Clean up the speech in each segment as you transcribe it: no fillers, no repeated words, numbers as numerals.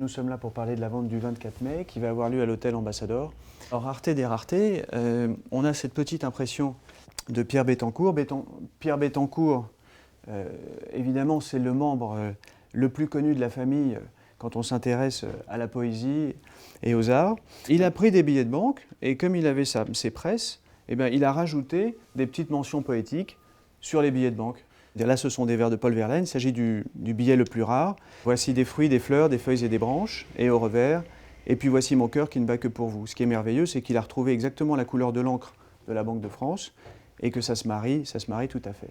Nous sommes là pour parler de la vente du 24 mai qui va avoir lieu à l'hôtel Ambassador. Alors, rareté des raretés, on a cette petite impression de Pierre Bettencourt. Pierre Bettencourt, évidemment, c'est le membre le plus connu de la famille quand on s'intéresse à la poésie et aux arts. Il a pris des billets de banque et comme il avait ses presses, eh bien, il a rajouté des petites mentions poétiques sur les billets de banque. Là, ce sont des vers de Paul Verlaine, il s'agit du billet le plus rare. Voici des fruits, des fleurs, des feuilles et des branches, et au revers, et puis voici mon cœur qui ne bat que pour vous. Ce qui est merveilleux, c'est qu'il a retrouvé exactement la couleur de l'encre de la Banque de France, et que ça se marie tout à fait.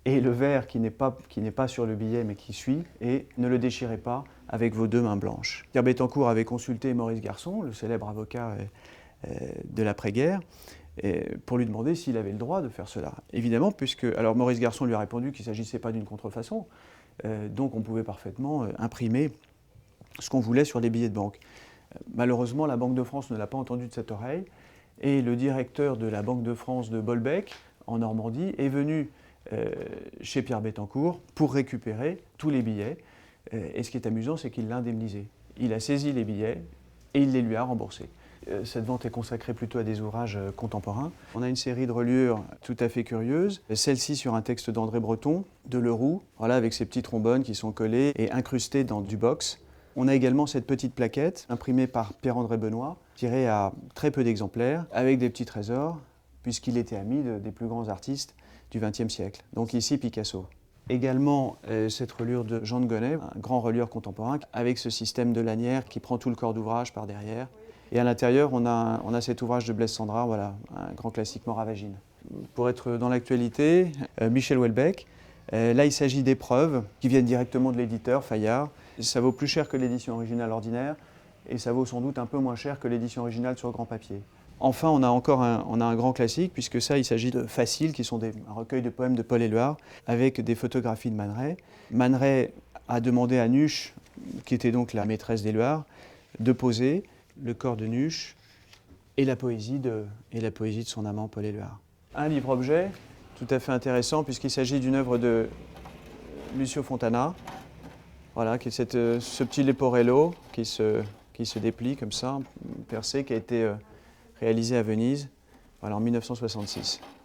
Et le vers qui n'est pas sur le billet, mais qui suit, et ne le déchirez pas avec vos deux mains blanches. Pierre Bettencourt avait consulté Maurice Garçon, le célèbre avocat de l'après-guerre, pour lui demander s'il avait le droit de faire cela. Évidemment, puisque alors Maurice Garçon lui a répondu qu'il ne s'agissait pas d'une contrefaçon, donc on pouvait parfaitement imprimer ce qu'on voulait sur les billets de banque. Malheureusement, la Banque de France ne l'a pas entendu de cette oreille, et le directeur de la Banque de France de Bolbec, en Normandie, est venu chez Pierre Bettencourt pour récupérer tous les billets. Et ce qui est amusant, c'est qu'il l'a indemnisé. Il a saisi les billets et il les lui a remboursés. Cette vente est consacrée plutôt à des ouvrages contemporains. On a une série de reliures tout à fait curieuses. Celle-ci sur un texte d'André Breton, de Leroux, voilà, avec ces petits trombones qui sont collés et incrustés dans du box. On a également cette petite plaquette imprimée par Pierre-André Benoît, tirée à très peu d'exemplaires, avec des petits trésors, puisqu'il était ami des plus grands artistes du XXe siècle. Donc ici, Picasso. Également, cette reliure de Jean de Gonnet, un grand relieur contemporain, avec ce système de lanière qui prend tout le corps d'ouvrage par derrière. Et à l'intérieur, on a cet ouvrage de Blaise Cendrars, voilà, un grand classique Moravagine. Pour être dans l'actualité, Michel Houellebecq, là il s'agit d'épreuves qui viennent directement de l'éditeur Fayard. Ça vaut plus cher que l'édition originale ordinaire et ça vaut sans doute un peu moins cher que l'édition originale sur grand papier. Enfin, on a encore un grand classique, puisque ça, il s'agit de Faciles, qui sont un recueil de poèmes de Paul Éluard, avec des photographies de Man Ray. Man Ray a demandé à Nuche, qui était donc la maîtresse d'Éluard, de poser le corps de Nuche et la poésie de son amant Paul Éluard. Un livre-objet tout à fait intéressant, puisqu'il s'agit d'une œuvre de Lucio Fontana, voilà, qui est ce petit Leporello qui se déplie comme ça, percé, qui a été réalisé à Venise, voilà, en 1966.